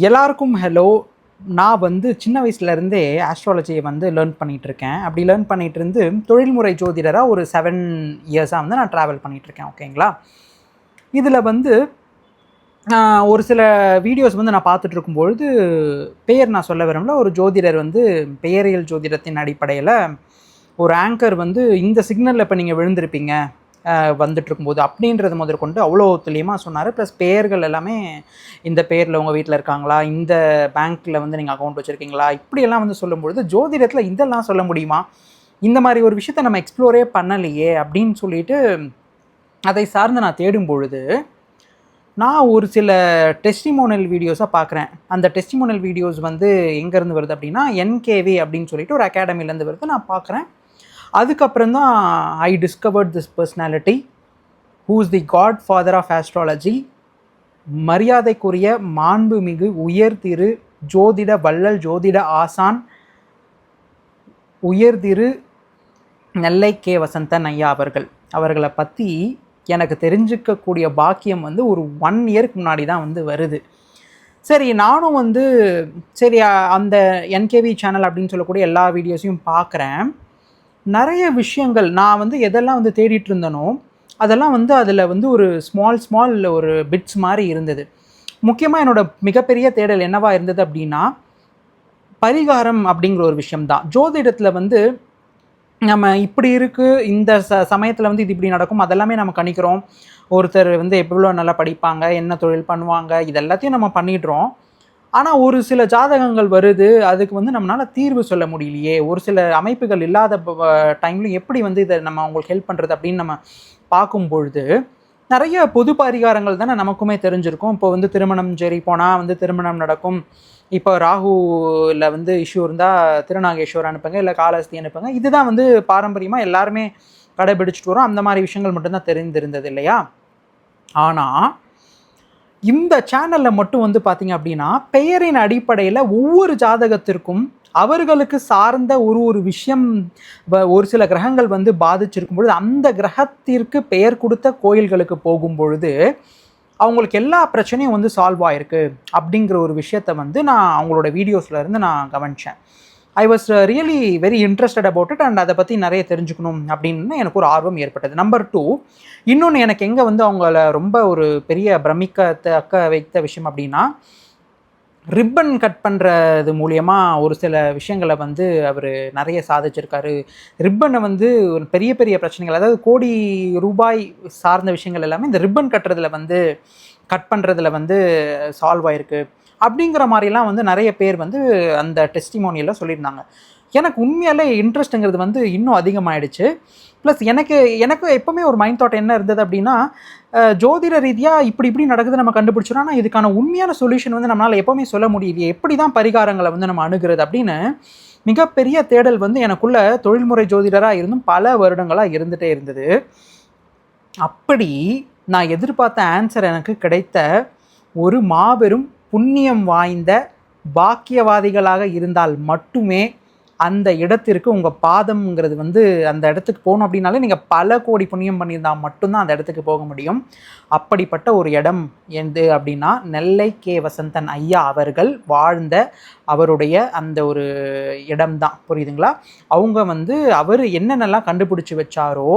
எல்லாருக்கும் ஹலோ. நான் வந்து சின்ன வயசுலேருந்தே ஆஸ்ட்ராலஜியை வந்து லேர்ன் பண்ணிகிட்ருக்கேன். அப்படி லேர்ன் பண்ணிகிட்டு இருந்து தொழில்முறை ஜோதிடராக ஒரு 7 இயர்ஸாக வந்து நான் ட்ராவல் பண்ணிகிட்ருக்கேன். ஓகேங்களா? இதில் வந்து ஒரு சில வீடியோஸ் வந்து நான் பார்த்துட்டு இருக்கும்பொழுது பெயர் நான் சொல்ல விரும்பல. ஒரு ஜோதிடர் வந்து பெயரியல் ஜோதிடத்தின் அடிப்படையில் ஒரு ஆங்கர் வந்து இந்த சிக்னலில் இப்போ நீங்கள் விழுந்திருப்பீங்க வந்துட்டு இருக்கும்போது அப்படின்றது முதற்கொண்டு அவ்வளோ துல்லியமாக சொன்னார். ப்ளஸ் பெயர்கள் எல்லாமே இந்த பெயரில் உங்கள் வீட்டில் இருக்காங்களா, இந்த பேங்க்கில் வந்து நீங்கள் அக்கௌண்ட் வச்சுருக்கீங்களா, இப்படியெல்லாம் வந்து சொல்லும்பொழுது ஜோதிடத்தில் இதெல்லாம் சொல்ல முடியுமா, இந்த மாதிரி ஒரு விஷயத்தை நம்ம எக்ஸ்ப்ளோரே பண்ணலையே அப்படின்னு சொல்லிட்டு அதை சார்ந்து நான் தேடும் பொழுது நான் ஒரு சில டெஸ்டிமோனியல் வீடியோஸாக பார்க்குறேன். அந்த டெஸ்டிமோனியல் வீடியோஸ் வந்து எங்கேருந்து வருது அப்படின்னா என்கேவி அப்படின்னு சொல்லிட்டு ஒரு அகாடமிலேருந்து வருது. நான் பார்க்குறேன். அதுக்கப்புறம் தான் I discovered this personality who is the godfather of astrology, மரியாதைக்குரிய மாண்புமிகு உயர் திரு ஜோதிட வள்ளல் ஜோதிட ஆசான் உயர் திரு நெல்லை கே வசந்தன் ஐயா அவர்களை பற்றி எனக்கு தெரிஞ்சுக்கக்கூடிய பாக்கியம் வந்து ஒரு 1 இயருக்கு முன்னாடி தான் வந்து வருது. சரி, நானும் வந்து சரி அந்த என்கேவி சேனல் அப்படின்னு சொல்லக்கூடிய எல்லா வீடியோஸையும் பார்க்குறேன். நிறைய விஷயங்கள் நான் வந்து எதெல்லாம் வந்து தேடிட்டு இருந்தனோ அதெல்லாம் வந்து அதில் வந்து ஒரு ஸ்மால் ஒரு பிட்ஸ் மாதிரி இருந்தது. முக்கியமாக என்னோட மிகப்பெரிய தேடல் என்னவா இருந்தது அப்படின்னா பரிகாரம் அப்படிங்கிற ஒரு விஷயம்தான். ஜோதிடத்தில் வந்து நம்ம இப்படி இருக்குது, இந்த சமயத்தில் வந்து இது இப்படி நடக்கும், அதெல்லாமே நம்ம கணிக்கிறோம். ஒருத்தர் வந்து எவ்வளோ நல்லா படிப்பாங்க, என்ன தொழில் பண்ணுவாங்க, இதெல்லாத்தையும் நம்ம பண்ணிடுறோம். ஆனால் ஒரு சில ஜாதகங்கள் வருது, அதுக்கு வந்து நம்மளால் தீர்வு சொல்ல முடியலையே, ஒரு சில அமைப்புகள் இல்லாத டைம்லையும் எப்படி வந்து இதை நம்ம அவங்களுக்கு ஹெல்ப் பண்ணுறது அப்படின்னு நம்ம பார்க்கும் பொழுது நிறைய பொது பரிகாரங்கள் தானே நமக்குமே தெரிஞ்சிருக்கும். இப்போ வந்து திருமணம் சரி போனால் வந்து திருமணம் நடக்கும். இப்போ ராகுவில் வந்து இஷ்யூ இருந்தால் திருநாகேஸ்வர் அனுப்புங்க, இல்லை காலஹஸ்தி அனுப்புங்க. இதுதான் வந்து பாரம்பரியமாக எல்லாருமே கடைபிடிச்சிட்டு வரோம். அந்த மாதிரி விஷயங்கள் மட்டும்தான் தெரிந்திருந்தது இல்லையா? ஆனால் இந்த சேனலில் மட்டும் வந்து பார்த்தீங்க அப்படின்னா பெயரின் அடிப்படையில் ஒவ்வொரு ஜாதகத்திற்கும் அவர்களுக்கு சார்ந்த ஒரு விஷயம், ஒரு சில கிரகங்கள் வந்து பாதிச்சிருக்கும் பொழுது அந்த கிரகத்திற்கு பெயர் கொடுத்த கோயில்களுக்கு போகும் பொழுது அவங்களுக்கு எல்லா பிரச்சனையும் வந்து சால்வ் ஆகிருக்கு அப்படிங்கிற ஒரு விஷயத்தை வந்து நான் அவங்களோட வீடியோஸில் இருந்து நான் கவனித்தேன். I was really very interested about it and அதை பற்றி நிறைய தெரிஞ்சுக்கணும் அப்படின்னு எனக்கு ஒரு ஆர்வம் ஏற்பட்டது. நம்பர் 2, இன்னொன்று எனக்கு எங்கே வந்து அவங்கள ரொம்ப ஒரு பெரிய பிரமிக்கத்தக்க வைத்த விஷயம் அப்படின்னா ரிப்பன் கட் பண்ணுறது மூலியமாக ஒரு சில விஷயங்களை வந்து அவர் நிறைய சாதிச்சிருக்காரு. ரிப்பனை வந்து பெரிய பெரிய பிரச்சனைகள், அதாவது கோடி ரூபாய் சார்ந்த விஷயங்கள் எல்லாமே இந்த ரிப்பன் கட்டுறதுல வந்து கட் பண்ணுறதுல வந்து சால்வ் ஆயிருக்கு அப்படிங்கிற மாதிரிலாம் வந்து நிறைய பேர் வந்து அந்த டெஸ்டிமோனியில் சொல்லியிருந்தாங்க. எனக்கு உண்மையாலே இன்ட்ரெஸ்ட்டுங்கிறது வந்து இன்னும் அதிகமாகிடுச்சு. ப்ளஸ் எனக்கு எப்போவுமே ஒரு மைண்ட் தாட் என்ன இருந்தது அப்படின்னா ஜோதிட ரீதியாக இப்படி நடக்குது நம்ம கண்டுபிடிச்சிடும், ஆனால் இதுக்கான உண்மையான சொல்யூஷன் வந்து நம்மளால் எப்போவுமே சொல்ல முடியலையே, எப்படி தான் பரிகாரங்களை வந்து நம்ம அணுகிறது அப்படின்னு மிகப்பெரிய தேடல் வந்து எனக்குள்ள தொழில்முறை ஜோதிடராக இருந்தும் பல வருடங்களாக இருந்துகிட்டே இருந்தது. அப்படி நான் எதிர்பார்த்த ஆன்சர் எனக்கு கிடைத்த ஒரு மாபெரும் புண்ணியம் வாய்ந்த பாக்கியவாதிகளாக இருந்தால் மட்டுமே அந்த இடத்திற்கு உங்கள் பாதம்ங்கிறது வந்து அந்த இடத்துக்கு போகணும் அப்படின்னாலே நீங்கள் பல கோடி புண்ணியம் பண்ணியிருந்தால் மட்டும்தான் அந்த இடத்துக்கு போக முடியும். அப்படிப்பட்ட ஒரு இடம் எது அப்படின்னா நெல்லை கே வசந்தன் ஐயா அவர்கள் வாழ்ந்த அவருடைய அந்த ஒரு இடம்தான். புரியுதுங்களா? அவங்க வந்து அவர் என்னென்னலாம் கண்டுபிடிச்சி வச்சாரோ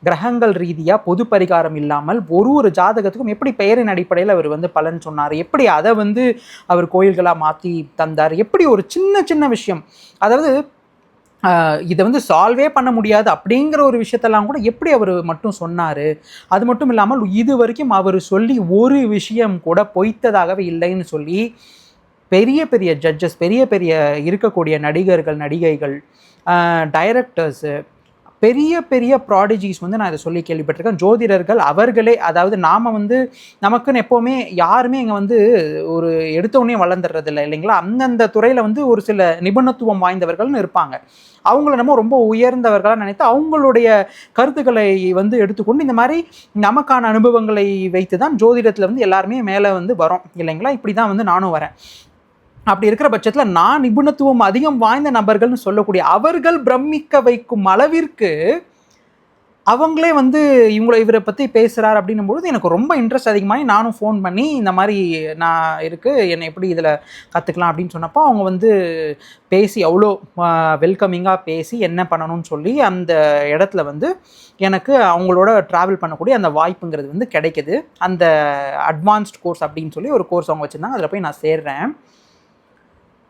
கிரகங்கள் ரீதியாக பொது பரிகாரம் இல்லாமல் ஒரு ஜாதகத்துக்கும் எப்படி பெயரின் அடிப்படையில் அவர் வந்து பலன் சொன்னார், எப்படி அதை வந்து அவர் கோயில்களாக மாற்றி தந்தார், எப்படி ஒரு சின்ன விஷயம், அதாவது இதை வந்து சால்வே பண்ண முடியாது அப்படிங்கிற ஒரு விஷயத்தெல்லாம் கூட எப்படி அவர் மட்டும் சொன்னார். அது மட்டும் இல்லாமல் இது வரைக்கும் அவர் சொல்லி ஒரு விஷயம் கூட பொய்த்ததாகவே இல்லைன்னு சொல்லி பெரிய ஜட்ஜஸ், பெரிய இருக்கக்கூடிய நடிகர்கள் நடிகைகள் டைரக்டர்ஸு பெரிய ப்ராடிஜிஸ் வந்து நான் இதை சொல்லி கேள்விப்பட்டிருக்கேன். ஜோதிடர்கள் அவர்களே, அதாவது நாம் வந்து நமக்குன்னு எப்போவுமே யாருமே இங்கே வந்து ஒரு எடுத்தோடனே வளர்ந்துடுறதில்லை இல்லைங்களா? அந்தந்த துறையில் வந்து ஒரு சில நிபுணத்துவம் வாய்ந்தவர்கள்னு இருப்பாங்க. அவங்கள நம்ம ரொம்ப உயர்ந்தவர்களாக நினைத்து அவங்களுடைய கருத்துக்களை வந்து எடுத்துக்கொண்டு இந்த மாதிரி நமக்கான அனுபவங்களை வைத்து தான் ஜோதிடத்தில் வந்து எல்லாருமே மேலே வந்து வரோம் இல்லைங்களா? இப்படி தான் வந்து நானும் வரேன். அப்படி இருக்கிற பட்சத்தில் நான் நிபுணத்துவம் அதிகம் வாய்ந்த நபர்கள்னு சொல்லக்கூடிய அவர்கள் பிரமிக்க வைக்கும் அளவிற்கு அவங்களே வந்து இவரை பற்றி பேசுகிறார் அப்படின்னும்பொழுது எனக்கு ரொம்ப இன்ட்ரெஸ்ட் அதிகமாகி நானும் ஃபோன் பண்ணி இந்த மாதிரி நான் இருக்குது என்னை எப்படி இதில் கற்றுக்கலாம் அப்படின்னு சொன்னப்போ அவங்க வந்து பேசி அவ்வளோ வெல்கமிங்காக பேசி என்ன பண்ணணும்னு சொல்லி அந்த இடத்துல வந்து எனக்கு அவங்களோட ட்ராவல் பண்ணக்கூடிய அந்த வாய்ப்புங்கிறது வந்து கிடைக்குது. அந்த அட்வான்ஸ்ட் கோர்ஸ் அப்படின்னு சொல்லி ஒரு கோர்ஸ் அவங்க வச்சுருந்தாங்க, அதில் போய் நான் சேர்றேன்.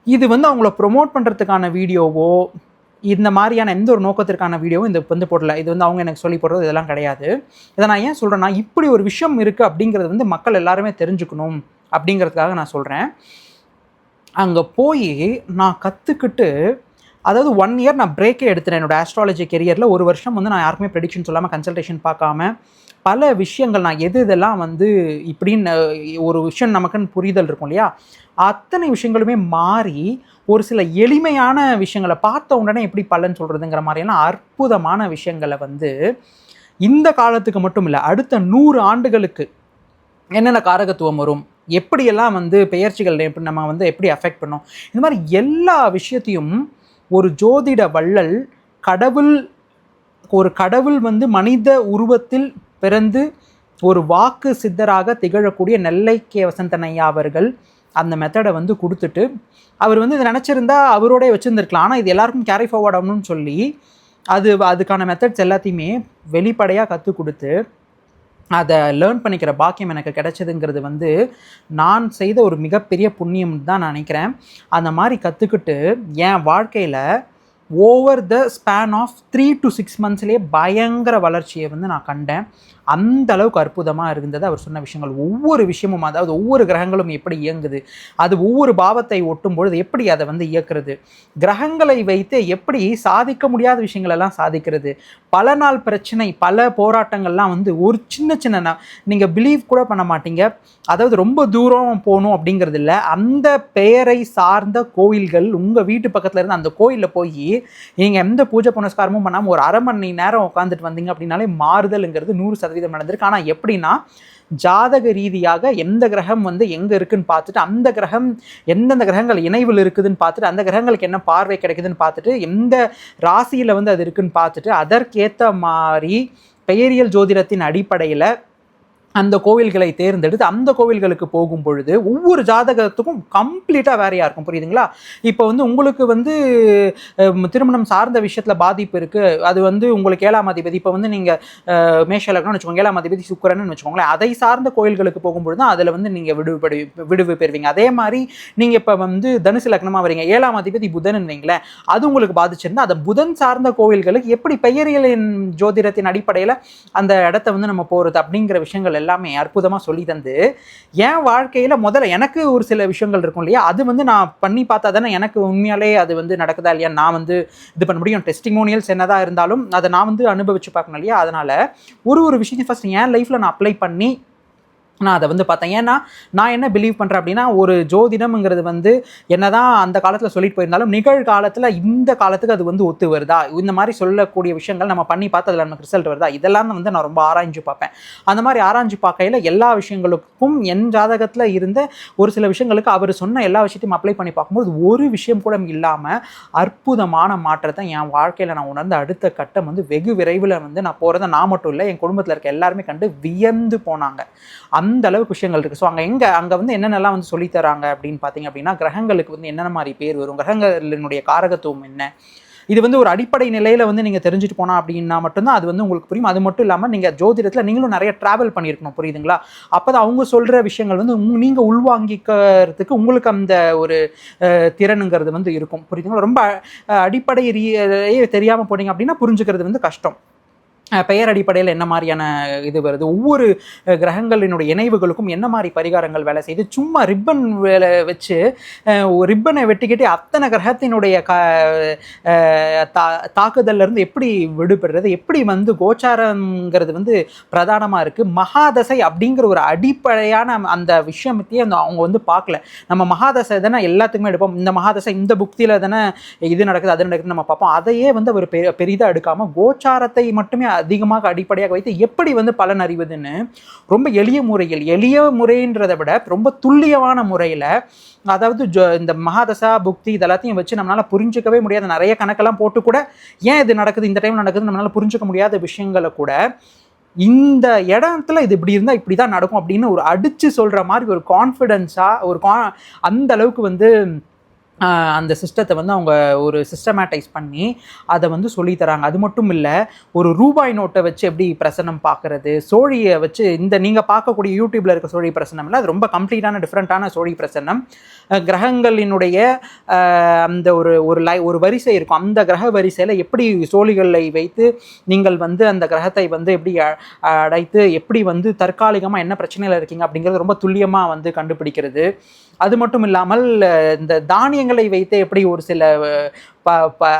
இது வந்து அவங்கள ப்ரொமோட் பண்ணுறதுக்கான வீடியோவோ இந்த மாதிரியான எந்த ஒரு நோக்கத்திற்கான வீடியோவும் இந்த வந்து போடல. இது வந்து அவங்க எனக்கு சொல்லி போடுறது இதெல்லாம் கிடையாது. இதை நான் ஏன் சொல்கிறேன்னா, இப்படி ஒரு விஷயம் இருக்குது அப்படிங்கிறது வந்து மக்கள் எல்லாருமே தெரிஞ்சுக்கணும் அப்படிங்கிறதுக்காக நான் சொல்கிறேன். அங்கே போய் நான் கற்றுக்கிட்டு, அதாவது 1 இயர் நான் பிரேக்கே எடுத்துட்டேன் என்னோடய ஆஸ்ட்ராலஜி கெரியரில். 1 வருஷம் வந்து நான் யாருக்குமே ப்ரெடிக்ஷன் சொல்லாமல், கன்சல்டேஷன் பார்க்காம, பல விஷயங்கள் நான் இதெல்லாம் வந்து இப்படின்னு ஒரு விஷயம் நமக்குன்னு புரிதல் இருக்கும் இல்லையா, அத்தனை விஷயங்களுமே மாறி ஒரு சில எளிமையான விஷயங்களை பார்த்த உடனே எப்படி பலன் சொல்கிறதுங்கிற மாதிரியெல்லாம் அற்புதமான விஷயங்களை வந்து இந்த காலத்துக்கு மட்டும் இல்லை, அடுத்த 100 ஆண்டுகளுக்கு என்னென்ன காரகத்துவம் வரும், எப்படியெல்லாம் வந்து பெயர்ச்சிகள் எப்படி நம்ம வந்து எப்படி அஃபெக்ட் பண்ணோம், இந்த மாதிரி எல்லா விஷயத்தையும் ஒரு ஜோதிட வள்ளல் ஒரு கடவுள் வந்து மனித உருவத்தில் பிறந்து ஒரு வாக்கு சித்தராக திகழக்கூடிய நெல்லை கே. வசந்தன் ஐயா அவர்கள் அந்த மெத்தடை வந்து கொடுத்துட்டு, அவர் வந்து இதை நினச்சிருந்தா அவரோடய வச்சுருந்துருக்கலாம். ஆனால் இது எல்லாருக்கும் கேரி ஃபார்வர்ட் ஆகணும்னு சொல்லி அதுக்கான மெத்தட்ஸ் எல்லாத்தையுமே வெளிப்படையாக கற்றுக் கொடுத்து அதை லேர்ன் பண்ணிக்கிற பாக்கியம் எனக்கு கிடைச்சதுங்கிறது வந்து நான் செய்த ஒரு மிகப்பெரிய புண்ணியம் தான் நான் நினைக்கிறேன். அந்த மாதிரி கற்றுக்கிட்டு என் வாழ்க்கையில் over the span of 3 to 6 monthsலேயே பயங்கர வளர்ச்சியை வந்து நான் கண்டேன். அந்த அளவுக்கு அற்புதமாக இருந்தது அவர் சொன்ன விஷயங்கள். ஒவ்வொரு விஷயமும், அதாவது ஒவ்வொரு கிரகங்களும் எப்படி இயங்குது, அது ஒவ்வொரு பாவத்தை ஒட்டும் பொழுது எப்படி அதை வந்து இயக்குறது, கிரகங்களை வைத்து எப்படி சாதிக்க முடியாத விஷயங்களெல்லாம் சாதிக்கிறது, பல நாள் பிரச்சனை பல போராட்டங்கள்லாம் வந்து ஒரு சின்ன சின்ன நீங்கள் பிலீவ் கூட பண்ண மாட்டீங்க. அதாவது ரொம்ப தூரம் போகணும் அப்படிங்கிறது இல்லை, அந்த பெயரை சார்ந்த கோவில்கள் உங்கள் வீட்டு பக்கத்தில் இருந்து அந்த கோயிலில் போய் நீங்கள் எந்த பூஜை புனஸ்காரமும் பண்ணாமல் ஒரு 1/2 மணி நேரம் உட்காந்துட்டு வந்தீங்க அப்படின்னாலே மாறுதல்ங்கிறது 100% நடந்திருக்கு. ஆனால் எப்படின்னா, ஜாதக ரீதியாக எந்த கிரகம் வந்து எங்கே இருக்குன்னு பார்த்துட்டு, அந்த கிரகம் எந்தெந்த கிரகங்கள் இணைவில் இருக்குதுன்னு பார்த்துட்டு, அந்த கிரகங்களுக்கு என்ன பார்வை கிடைக்குதுன்னு பார்த்துட்டு, எந்த ராசியில் வந்து அது இருக்குன்னு பார்த்துட்டு, அதற்கேற்ற மாதிரி பெயரியல் ஜோதிடத்தின் அடிப்படையில் அந்த கோவில்களை தேர்ந்தெடுத்து அந்த கோவில்களுக்கு போகும் பொழுது ஒவ்வொரு ஜாதகத்துக்கும் கம்ப்ளீட்டாக வேறையாக இருக்கும். புரியுதுங்களா? இப்போ வந்து உங்களுக்கு வந்து திருமணம் சார்ந்த விஷயத்தில் பாதிப்பு இருக்குது, அது வந்து உங்களுக்கு 7ஆம் அதிபதி, இப்போ வந்து நீங்கள் மேஷ லக்னம்னு வச்சுக்கோங்க, 7ஆம் அதிபதி சுக்கிரன்னு வச்சுக்கோங்களேன், அதை சார்ந்த கோயில்களுக்கு போகும்பொழுது தான் அதில் வந்து நீங்கள் விடுவு பெறுவீங்க. அதே மாதிரி நீங்கள் இப்போ வந்து தனுசு லக்னமாக வரீங்க, 7ஆம் அதிபதி புதன் வைங்களேன், அது உங்களுக்கு பாதிச்சிருந்தால் அதை புதன் சார்ந்த கோவில்களுக்கு எப்படி பெயரியலின் ஜோதிடத்தின் அடிப்படையில் அந்த இடத்த வந்து நம்ம போகிறது அப்படிங்கிற விஷயங்கள் எல்லாமே அற்புதமாக சொல்லி தந்து, என் வாழ்க்கையில் முதல்ல எனக்கு ஒரு சில விஷயங்கள் இருக்கும் இல்லையா, அது வந்து நான் பண்ணி பார்த்தா தானே எனக்கு உண்மையாலே அது வந்து நடக்குதா இல்லையா நான் வந்து இது பண்ண முடியும். டெஸ்டிமோனியல்ஸ் என்னதான் இருந்தாலும் அதை நான் வந்து அனுபவிச்சு பார்க்கணும் இல்லையா. அதனால் ஒரு விஷயத்தையும் ஃபஸ்ட் என் லைஃப்பில் நான் அப்ளை பண்ணி நான் அதை வந்து பார்த்தேன். ஏன்னா நான் என்ன பிலீவ் பண்ணுறேன் அப்படின்னா, ஒரு ஜோதிடம்ங்கிறது வந்து என்னதான் அந்த காலத்தில் சொல்லிட்டு போயிருந்தாலும் நிகழ்காலத்தில் இந்த காலத்துக்கு அது வந்து ஒத்து வருதா, இந்த மாதிரி சொல்லக்கூடிய விஷயங்கள் நம்ம பண்ணி பார்த்து அதில் நமக்கு ரிசல்ட் வருதா, இதெல்லாம் வந்து நான் ரொம்ப ஆராய்ஞ்சு பார்ப்பேன். அந்த மாதிரி ஆராய்ஞ்சு பார்க்கையில் எல்லா விஷயங்களுக்கும் என் ஜாதகத்தில் இருந்த ஒரு சில விஷயங்களுக்கு அவர் சொன்ன எல்லா விஷயத்தையும் அப்ளை பண்ணி பார்க்கும்போது ஒரு விஷயம் கூட இல்லாமல் அற்புதமான மாற்றத்தை என் வாழ்க்கையில் நான் உணர்ந்த அடுத்த கட்டம் வந்து வெகு விரைவில் வந்து நான் போகிறத நான் மட்டும் இல்லை, என் குடும்பத்தில் இருக்க எல்லாருமே கண்டு வியந்து போனாங்க. அந்த அளவுக்கு விஷயங்கள் இருக்குது. ஸோ அங்கே வந்து என்னென்னலாம் வந்து சொல்லித்தராங்க அப்படின்னு பார்த்தீங்க அப்படின்னா, கிரகங்களுக்கு வந்து என்னென்ன மாதிரி பேர் வரும், கிரகங்களினுடைய காரகத்துவம் என்ன, இது வந்து ஒரு அடிப்படை நிலையில் வந்து நீங்கள் தெரிஞ்சுட்டு போனால் அப்படின்னா மட்டும்தான் அது வந்து உங்களுக்கு புரியும். அது மட்டும் இல்லாமல் நீங்கள் ஜோதிடத்தில் நீங்களும் நிறைய ட்ராவல் பண்ணியிருக்கணும். புரியுதுங்களா? அப்போ தான் அவங்க சொல்கிற விஷயங்கள் வந்து நீங்கள் உள்வாங்கிக்கிறதுக்கு உங்களுக்கு அந்த ஒரு திறனுங்கிறது வந்து இருக்கும். புரியுதுங்களா? ரொம்ப அடிப்படை தெரியாமல் போனீங்க அப்படின்னா புரிஞ்சுக்கிறது வந்து கஷ்டம். பெயர் அடிப்படையில் என்ன மாதிரியான இது வருது, ஒவ்வொரு கிரகங்களினுடைய இணைவுகளுக்கும் என்ன மாதிரி பரிகாரங்கள் வேலை செய்யுது, சும்மா ரிப்பன் வேலை வச்சு ரிப்பனை வெட்டிக்கிட்டு அத்தனை கிரகத்தினுடைய தாக்குதல்லேருந்து எப்படி விடுபடுறது, எப்படி வந்து கோச்சாரங்கிறது வந்து பிரதானமாக இருக்குது, மகாதசை அப்படிங்கிற ஒரு அடிப்படையான அந்த விஷயத்தையே அவங்க வந்து பார்க்கல. நம்ம மகாதசை தானே எல்லாத்துக்குமே எடுப்போம், இந்த மகாதசை இந்த புக்தியில் தானே இது நடக்குது அது நடக்குதுன்னு நம்ம பார்ப்போம். அதையே வந்து அவர் பெரிதாக எடுக்காமல் கோச்சாரத்தை மட்டுமே அதிகமாக அடிப்படையாக வைத்து எப்படி வந்து பலன் அறிவதுன்னு ரொம்ப எளிய முறைன்றதை விட ரொம்ப துல்லியமான முறையில், அதாவது இந்த மகாதசா புக்தி இதெல்லாத்தையும் வச்சு நம்மளால் புரிஞ்சிக்கவே முடியாத நிறைய கணக்கெல்லாம் போட்டு கூட ஏன் இது நடக்குது, இந்த டைம் நடக்குது நம்மளால் புரிஞ்சிக்க முடியாத விஷயங்களை கூட இந்த இடத்துல இது இப்படி இருந்தால் இப்படி தான் நடக்கும் அப்படின்னு ஒரு அடித்து சொல்கிற மாதிரி ஒரு கான்ஃபிடென்ஸாக அந்த அளவுக்கு வந்து அந்த சிஸ்டத்தை வந்து அவங்க ஒரு சிஸ்டமேட்டைஸ் பண்ணி அதை வந்து சொல்லித்தராங்க. அது மட்டும் இல்லை, ஒரு ரூபாய் நோட்டை வச்சு எப்படி பிரசனம் பார்க்குறது, சோழியை வச்சு இந்த நீங்கள் பார்க்கக்கூடிய யூடியூப்பில் இருக்க சோழி பிரசனம் இல்லை, அது ரொம்ப கம்ப்ளீட்டான டிஃப்ரெண்ட்டான சோழி பிரசனம். கிரகங்களினுடைய அந்த ஒரு வரிசை இருக்கும், அந்த கிரக வரிசையில் எப்படி சோழிகளை வைத்து நீங்கள் வந்து அந்த கிரகத்தை வந்து எப்படி அடைத்து எப்படி வந்து தற்காலிகமாக என்ன பிரச்சனையில் இருக்கீங்க அப்படிங்கிறது ரொம்ப துல்லியமாக வந்து கண்டுபிடிக்கிறது. அது மட்டும் இல்லாமல் இந்த தானியங்களை வைத்து எப்படி ஒரு சில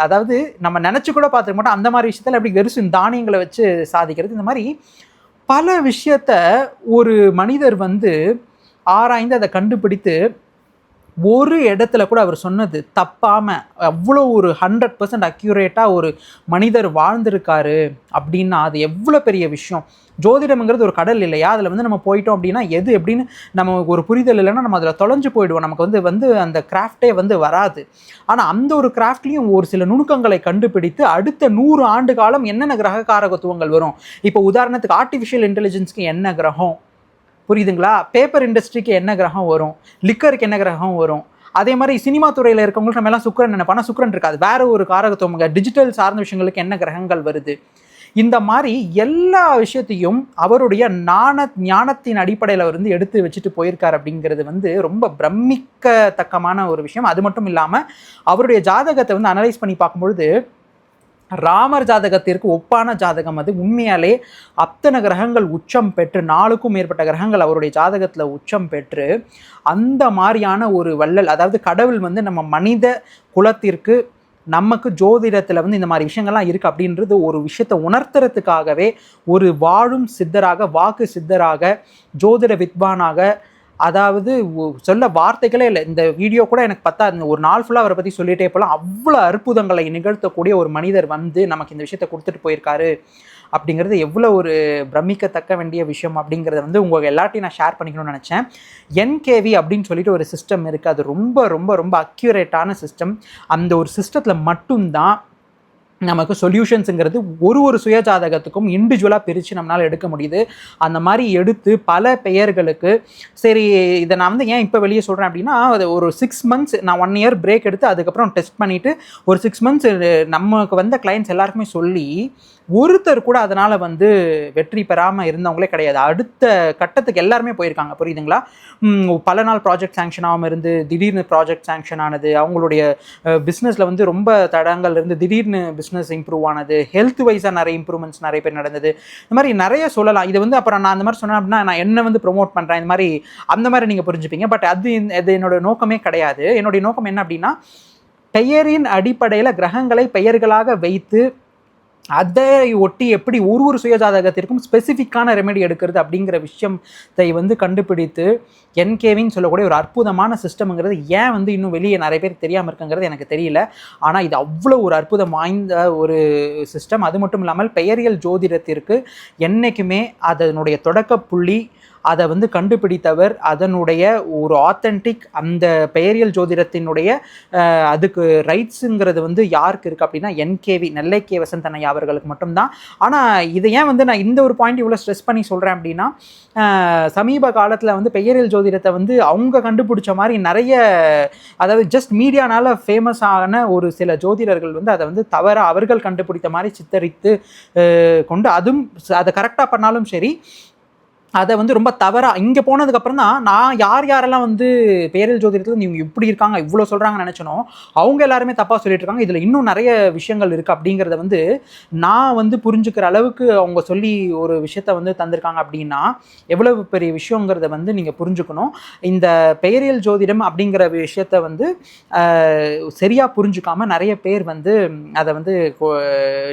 அதாவது நம்ம நினச்சி கூட பார்த்துக்க மாட்டோம் அந்த மாதிரி விஷயத்தில் எப்படி வெறும் தானியங்களை வச்சு சாதிக்கிறது. இந்த மாதிரி பல விஷயத்த ஒரு மனிதர் வந்து ஆராய்ந்து அதை கண்டுபிடித்து ஒரு இடத்துல கூட அவர் சொன்னது தப்பாமல் அவ்வளோ ஒரு 100% அக்யூரேட்டாக ஒரு மனிதர் வாழ்ந்திருக்காரு அப்படின்னா அது எவ்வளோ பெரிய விஷயம். ஜோதிடம்ங்கிறது ஒரு கடல் இல்லையா, அதில் வந்து நம்ம போயிட்டோம் அப்படின்னா எது எப்படின்னு நம்ம ஒரு புரிதல் இல்லைன்னா நம்ம அதில் தொலைஞ்சு போயிடுவோம், நமக்கு வந்து அந்த கிராஃப்டே வந்து வராது. ஆனால் அந்த ஒரு கிராஃப்ட்லேயும் ஒரு சில நுணுக்கங்களை கண்டுபிடித்து அடுத்த 100 ஆண்டு காலம் என்னென்ன கிரக காரகத்துவங்கள் வரும். இப்போ உதாரணத்துக்கு ஆர்டிஃபிஷியல் இன்டெலிஜென்ஸ்க்கு என்ன கிரகம் புரியுதுங்களா, பேப்பர் இண்டஸ்ட்ரிக்கு என்ன கிரகம் வரும், லிக்கருக்கு என்ன கிரகம் வரும். அதே மாதிரி சினிமா துறையில் இருக்கவங்களுக்கு நம்ம எல்லாம் சுக்கிரன் நினைப்பானா, சுக்கிரன் இருக்காது, வேற ஒரு காரகத்துவங்க. டிஜிட்டல் சார்ந்த விஷயங்களுக்கு என்ன கிரகங்கள் வருது, இந்த மாதிரி எல்லா விஷயத்தையும் அவருடைய ஞானத்தின் அடிப்படையில் வந்து எடுத்து வச்சுட்டு போயிருக்கார் அப்படிங்கிறது வந்து ரொம்ப பிரமிக்கத்தக்கமான ஒரு விஷயம். அது மட்டும் இல்லாமல் அவருடைய ஜாதகத்தை வந்து அனலைஸ் பண்ணி பார்க்கும்பொழுது ராமர் ஜாதகத்திற்கு ஒப்பான ஜாதகம் அது. உண்மையாலே அத்தனை கிரகங்கள் உச்சம் பெற்று 4க்கும் மேற்பட்ட கிரகங்கள் அவருடைய ஜாதகத்தில் உச்சம் பெற்று அந்த மாதிரியான ஒரு வள்ளல், அதாவது கடவுள் வந்து நம்ம மனித குலத்திற்கு நமக்கு ஜோதிடத்தில் வந்து இந்த மாதிரி விஷயங்கள்லாம் இருக்குது அப்படின்றது ஒரு விஷயத்தை உணர்த்துறதுக்காகவே ஒரு வாழும் சித்தராக, வாக்கு சித்தராக, ஜோதிட வித்வானாக, அதாவது சொல்ல வார்த்தைகளே இல்லை. இந்த வீடியோ கூட எனக்கு பார்த்தா ஒரு நாள் ஃபுல்லாக அவரை பற்றி சொல்லிகிட்டே போகலாம். அவ்வளோ அற்புதங்களை நிகழ்த்தக்கூடிய ஒரு மனிதர் வந்து நமக்கு இந்த விஷயத்தை கொடுத்துட்டு போயிருக்காரு அப்படிங்கிறது எவ்வளோ ஒரு பிரமிக்கத்தக்க வேண்டிய விஷயம் அப்படிங்கிறத வந்து உங்கள் எல்லாத்தையும் நான் ஷேர் பண்ணிக்கணும்னு நினச்சேன். என்கேவி அப்படின்னு சொல்லிட்டு ஒரு சிஸ்டம் இருக்குது, அது ரொம்ப ரொம்ப ரொம்ப அக்யூரேட்டான சிஸ்டம். அந்த ஒரு சிஸ்டத்தில் மட்டும்தான் நமக்கு சொல்யூஷன்ஸுங்கிறது ஒரு சுயஜாதகத்துக்கும் இண்டிவிஜுவலாக பிரித்து நம்மளால் எடுக்க முடியுது. அந்த மாதிரி எடுத்து பல பெயர்களுக்கு சரி இதை நான் வந்து ஏன் இப்போ வெளியே சொல்கிறேன் அப்படின்னா, அது ஒரு 6 months நான் 1 year பிரேக் எடுத்து அதுக்கப்புறம் டெஸ்ட் பண்ணிவிட்டு ஒரு 6 months நமக்கு வந்த கிளைண்ட்ஸ் எல்லாருக்குமே சொல்லி ஒருத்தர் கூட அதனால் வந்து வெற்றி பெறாமல் இருந்தவங்களே கிடையாது. அடுத்த கட்டத்துக்கு எல்லாருமே போயிருக்காங்க, புரியுதுங்களா. பல நாள் ப்ராஜெக்ட் சேங்ஷன் ஆகாமல் இருந்து திடீர்னு ப்ராஜெக்ட் சேங்ஷன் ஆனது, அவங்களுடைய பிஸ்னஸில் வந்து ரொம்ப தடங்கள் இருந்து திடீர்னு பிஸ்னஸ் இம்ப்ரூவ் ஆனது, ஹெல்த் வைஸாக நிறைய இம்ப்ரூவ்மெண்ட்ஸ் நிறைய பேர் நடந்தது. இந்த மாதிரி நிறைய சொல்லலாம். இது வந்து அப்புறம் நான் அந்த மாதிரி சொன்னேன் அப்படின்னா நான் என்ன வந்து ப்ரொமோட் பண்ணுறேன் இந்த மாதிரி அந்த மாதிரி நீங்கள் புரிஞ்சுப்பீங்க. பட் அது என்னோட நோக்கமே கிடையாது. என்னுடைய நோக்கம் என்ன அப்படின்னா, பெயரின் அடிப்படையில் கிரகங்களை பெயர்களாக வைத்து அதை ஒட்டி எப்படி ஒரு சுயஜாதகத்திற்கும் ஸ்பெசிஃபிக்கான ரெமெடி எடுக்கிறது அப்படிங்கிற விஷயத்தை வந்து கண்டுபிடித்து என்கேவின்னு சொல்லக்கூடிய ஒரு அற்புதமான சிஸ்டம்ங்கிறது ஏன் வந்து இன்னும் வெளியே நிறைய பேர் தெரியாமல் இருக்குங்கிறது எனக்கு தெரியல. ஆனால் இது அவ்வளோ ஒரு அற்புதம் வாய்ந்த ஒரு சிஸ்டம். அது மட்டும் இல்லாமல் பெயரியல் ஜோதிடத்திற்கு என்றைக்குமே அதனுடைய தொடக்க புள்ளி அதை வந்து கண்டுபிடித்தவர், அதனுடைய ஒரு ஆத்தென்டிக் அந்த பெயரியல் ஜோதிடத்தினுடைய அதுக்கு ரைட்ஸுங்கிறது வந்து யாருக்கு இருக்குது அப்படின்னா என்கேவி நெல்லை கே வசந்தன் ஐயா அவர்களுக்கு மட்டும்தான். ஆனால் இதை ஏன் வந்து நான் இந்த ஒரு பாயிண்ட் இவ்வளோ ஸ்ட்ரெஸ் பண்ணி சொல்கிறேன் அப்படின்னா, சமீப காலத்தில் வந்து பெயரியல் ஜோதிடத்தை வந்து அவங்க கண்டுபிடிச்ச மாதிரி நிறைய, அதாவது ஜஸ்ட் மீடியானால் ஃபேமஸ் ஆன ஒரு சில ஜோதிடர்கள் வந்து அதை வந்து தவறாக அவர்கள் கண்டுபிடித்த மாதிரி சித்தரித்து கொண்டு அதுவும் அதை கரெக்டாக பண்ணாலும் சரி அதை வந்து ரொம்ப தவறாக இங்கே போனதுக்கப்புறம் தான் நான் யாரெல்லாம் வந்து பெயரியல் ஜோதிடத்தில் இவங்க இப்படி இருக்காங்க இவ்வளோ சொல்கிறாங்கன்னு நினச்சனோ அவங்க எல்லாருமே தப்பாக சொல்லிட்டு இருக்காங்க. இதில் இன்னும் நிறைய விஷயங்கள் இருக்குது அப்படிங்கிறத வந்து நான் வந்து புரிஞ்சுக்கிற அளவுக்கு அவங்க சொல்லி ஒரு விஷயத்த வந்து தந்திருக்காங்க அப்படின்னா எவ்வளவு பெரிய விஷயங்கிறத வந்து நீங்கள் புரிஞ்சுக்கணும். இந்த பெயரியல் ஜோதிடம் அப்படிங்கிற விஷயத்த வந்து சரியாக புரிஞ்சுக்காமல் நிறைய பேர் வந்து அதை வந்து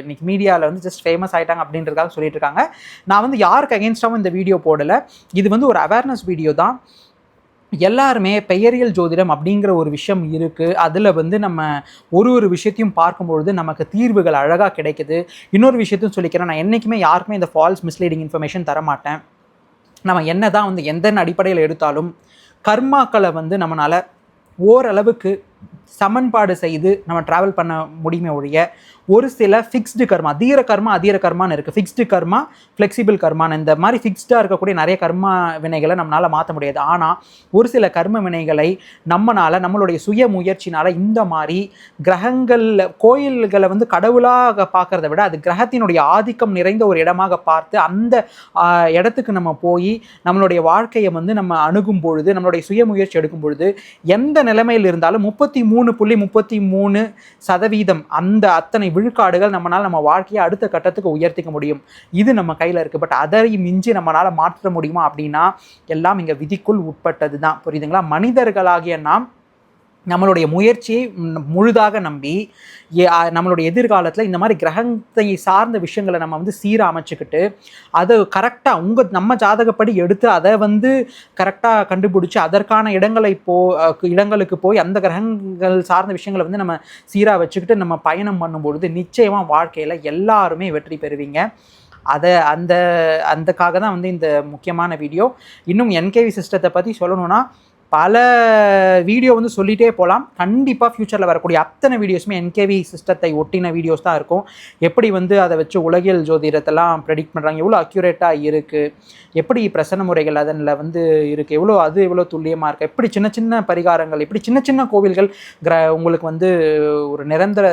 இன்னைக்கு மீடியாவில் வந்து ஜஸ்ட் ஃபேமஸ் ஆகிட்டாங்க அப்படின்றதுக்காக சொல்லிட்டு இருக்காங்க. நான் வந்து யாருக்கு அகேன்ஸ்டாகவும் இந்த வீடியோ போடலை. இது வந்து ஒரு அவேர்னஸ் வீடியோ தான். எல்லாருமே பெயரியல் ஜோதிடம் அப்படிங்கிற ஒரு விஷயம் இருக்குது. அதில் வந்து நம்ம ஒரு விஷயத்தையும் பார்க்கும்பொழுது நமக்கு தீர்வுகள் அழகாக கிடைக்குது. இன்னொரு விஷயத்தையும் சொல்லிக்கிறேன், நான் என்றைக்குமே யாருக்குமே இந்த ஃபால்ஸ் மிஸ்லீடிங் இன்ஃபர்மேஷன் தரமாட்டேன். நம்ம என்ன தான் வந்து எந்த அடிப்படையில் எடுத்தாலும் கர்மாக்களை வந்து நம்மளால் ஓரளவுக்கு சமன்பாடு செய்து நம்ம ட்ராவல் பண்ண முடியுமே ஒழிய ஒரு சில ஃபிக்ஸ்டு கர்மா, தீர கர்மா அதீர கர்மான்னு இருக்குது. ஃபிக்ஸ்டு கர்மா, ஃப்ளெக்சிபிள் கர்மான்னு இந்த மாதிரி ஃபிக்ஸ்டாக இருக்கக்கூடிய நிறைய கர்மா வினைகளை நம்மளால் மாற்ற முடியாது. ஆனால் ஒரு சில கர்ம வினைகளை நம்மளுடைய சுய முயற்சினால் இந்த மாதிரி கிரகங்களில் கோயில்களை வந்து கடவுளாக பார்க்குறத விட அது கிரகத்தினுடைய ஆதிக்கம் நிறைந்த ஒரு இடமாக பார்த்து அந்த இடத்துக்கு நம்ம போய் நம்மளுடைய வாழ்க்கையை வந்து நம்ம அணுகும் பொழுது, நம்மளுடைய சுய முயற்சி எடுக்கும் பொழுது எந்த நிலைமையில் இருந்தாலும் 33.33% அந்த அத்தனை விழுக்காடுகள் நம்மளால் நம்ம வாழ்க்கையை அடுத்த கட்டத்துக்கு உயர்த்திக்க முடியும். இது நம்ம கையில் இருக்குது. பட் அதை மிஞ்சி நம்மளால் மாற்ற முடியுமா அப்படின்னா எல்லாம் இங்கே விதிக்குள் உட்பட்டது தான். புரியுதுங்களா? மனிதர்களாகிய நாம் நம்மளுடைய முயற்சியை முழுதாக நம்பி நம்மளுடைய எதிர்காலத்தில் இந்த மாதிரி கிரகத்தை சார்ந்த விஷயங்களை நம்ம வந்து சீராக அமைச்சுக்கிட்டு அதை கரெக்டாக நம்ம ஜாதகப்படி எடுத்து அதை வந்து கரெக்டாக கண்டுபிடிச்சி அதற்கான இடங்களுக்கு போய் அந்த கிரகங்கள் சார்ந்த விஷயங்களை வந்து நம்ம சீராக வச்சுக்கிட்டு நம்ம பயணம் பண்ணும்பொழுது நிச்சயமாக வாழ்க்கையில் எல்லாருமே வெற்றி பெறுவீங்க. அதுக்காக தான் வந்து இந்த முக்கியமான வீடியோ. இன்னும் என்கேவி சிஸ்டத்தை பற்றி சொல்லணும்னா பல வீடியோ வந்து சொல்லிகிட்டே போகலாம். கண்டிப்பாக ஃப்யூச்சரில் வரக்கூடிய அத்தனை வீடியோஸுமே என்கேவி சிஸ்டத்தை ஒட்டின வீடியோஸ் தான் இருக்கும். எப்படி வந்து அதை வச்சு உலகியல் ஜோதிடத்தெல்லாம் ப்ரெடிக்ட் பண்ணுறாங்க, எவ்வளோ அக்யூரேட்டாக இருக்குது, எப்படி பிரசன்ன முறைகள் அதில் வந்து இருக்குது, எவ்வளோ துல்லியமாக இருக்குது, எப்படி சின்ன சின்ன பரிகாரங்கள், எப்படி சின்ன சின்ன கோவில்கள் உங்களுக்கு வந்து ஒரு நிரந்தர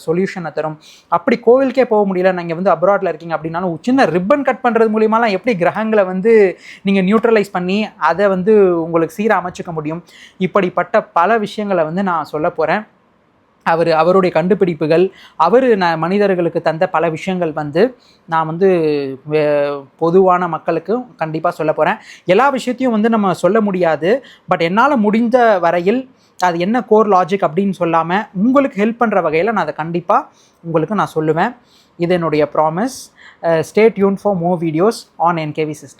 சொல்யூஷனை தரும். அப்படி கோவிலுக்கே போக முடியல, நீங்கள் வந்து அப்ராடில் இருக்கீங்க அப்படின்னாலும் சின்ன ரிப்பன் கட் பண்ணுறது மூலியமாலாம் எப்படி கிரகங்களை வந்து நீங்கள் நியூட்ரலைஸ் பண்ணி அதை வந்து உங்களுக்கு சீராக அமைச்சு முடியும். இப்படிப்பட்ட பல விஷயங்களை வந்து நான் சொல்ல போகிறேன். அவருடைய கண்டுபிடிப்புகள், மனிதர்களுக்கு தந்த பல விஷயங்கள் வந்து நான் வந்து பொதுவான மக்களுக்கு கண்டிப்பாக சொல்ல போகிறேன். எல்லா விஷயத்தையும் வந்து நம்ம சொல்ல முடியாது. பட் என்னால் முடிந்த வரையில் அது என்ன கோர் லாஜிக் அப்படின்னு சொல்லாமல் உங்களுக்கு ஹெல்ப் பண்ணுற வகையில் நான் அதை கண்டிப்பாக உங்களுக்கு நான் சொல்லுவேன். இது என்னுடைய promise. Stay tune for more videos on NKV system.